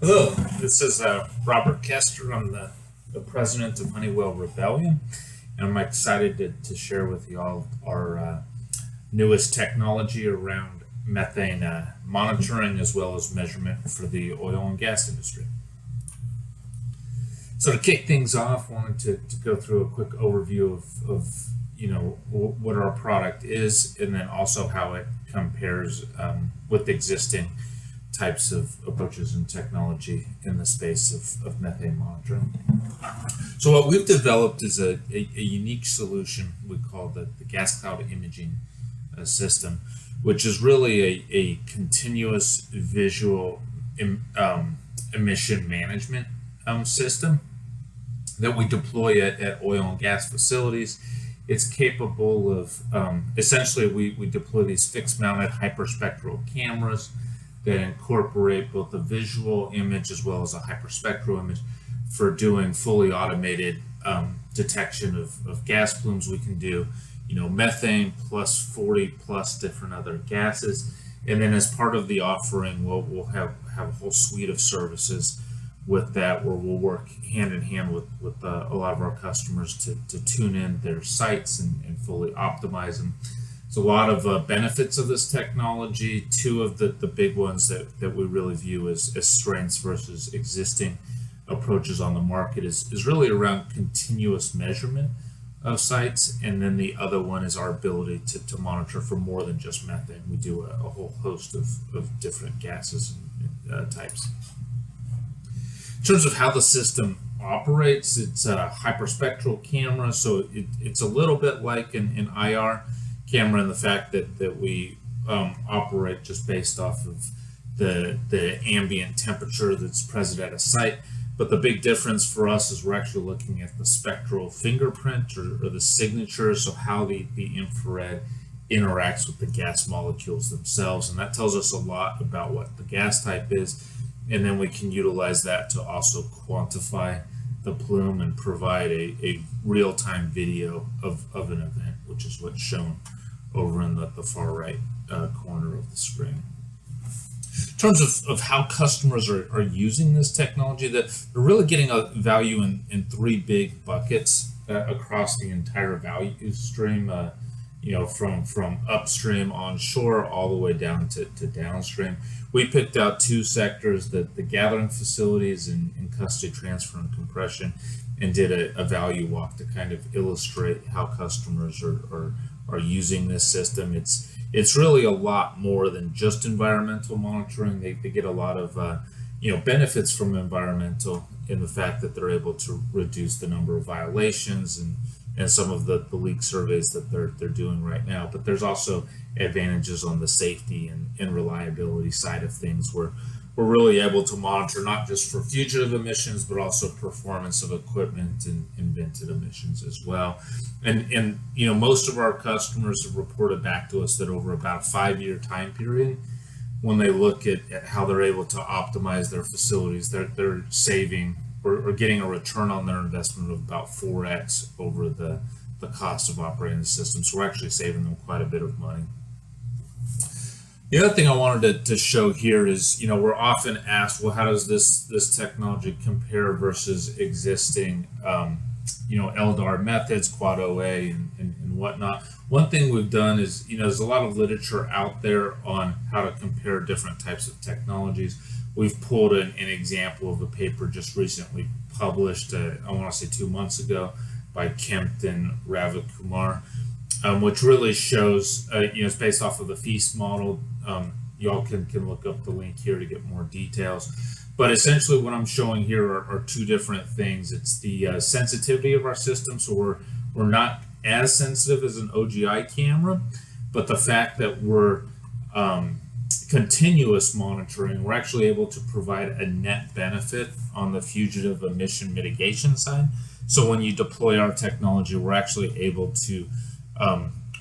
Hello, this is Robert Kester. I'm the president of Honeywell Rebellion, and I'm excited to share with you all our newest technology around methane monitoring as well as measurement for the oil and gas industry. So to kick things off, wanted to go through a quick overview of what our product is, and then also how it compares with existing types of approaches and technology in the space of methane monitoring. So what we've developed is a unique solution we call the gas cloud imaging system, which is really a continuous visual emission management system that we deploy at oil and gas facilities. It's capable of essentially we deploy these fixed mounted hyperspectral cameras that incorporate both a visual image as well as a hyperspectral image for doing fully automated detection of gas plumes. We can do, methane plus 40 plus different other gases. And then as part of the offering, we'll have a whole suite of services with that where we'll work hand in hand with a lot of our customers to tune in their sites and fully optimize them. There's a lot of benefits of this technology. Two of the big ones that we really view as strengths versus existing approaches on the market is really around continuous measurement of sites. And then the other one is our ability to monitor for more than just methane. We do a whole host of different gases and types. In terms of how the system operates, it's a hyperspectral camera, so it's a little bit like an IR camera in the fact that we operate just based off of the ambient temperature that's present at a site. But the big difference for us is we're actually looking at the spectral fingerprint or the signature, so how the infrared interacts with the gas molecules themselves. And that tells us a lot about what the gas type is. And then we can utilize that to also quantify the plume and provide a real-time video of an event, which is what's shown over in the far right corner of the screen. In terms of how customers are using this technology, that they're really getting a value in three big buckets across the entire value stream, from upstream onshore all the way down to downstream. We picked out two sectors, the gathering facilities and custody transfer and compression, and did a value walk to kind of illustrate how customers are using this system. It's really a lot more than just environmental monitoring. They get a lot of benefits from environmental in the fact that they're able to reduce the number of violations and some of the leak surveys that they're doing right now. But there's also advantages on the safety and reliability side of things where we're really able to monitor not just for fugitive emissions, but also performance of equipment and vented emissions as well. And most of our customers have reported back to us that over about a 5-year time period, when they look at how they're able to optimize their facilities, they're saving or getting a return on their investment of about 4x over the cost of operating the system. So we're actually saving them quite a bit of money. The other thing I wanted to show here is, we're often asked, well, how does this technology compare versus existing, LDAR methods, Quad OA, and whatnot. One thing we've done is, there's a lot of literature out there on how to compare different types of technologies. We've pulled an example of a paper just recently published, I want to say 2 months ago, by Kempt and Ravikumar, which really shows, it's based off of the feast model. Y'all can look up the link here to get more details. But essentially what I'm showing here are two different things. It's the sensitivity of our system, so we're not as sensitive as an OGI camera, but the fact that we're continuous monitoring, we're actually able to provide a net benefit on the fugitive emission mitigation side. So when you deploy our technology, we're actually able to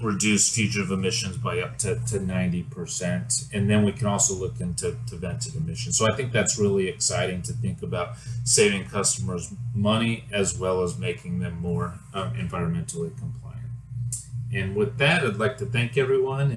reduce fugitive emissions by up to 90%. And then we can also look into vented emissions. So I think that's really exciting to think about saving customers money as well as making them more environmentally compliant. And with that, I'd like to thank everyone.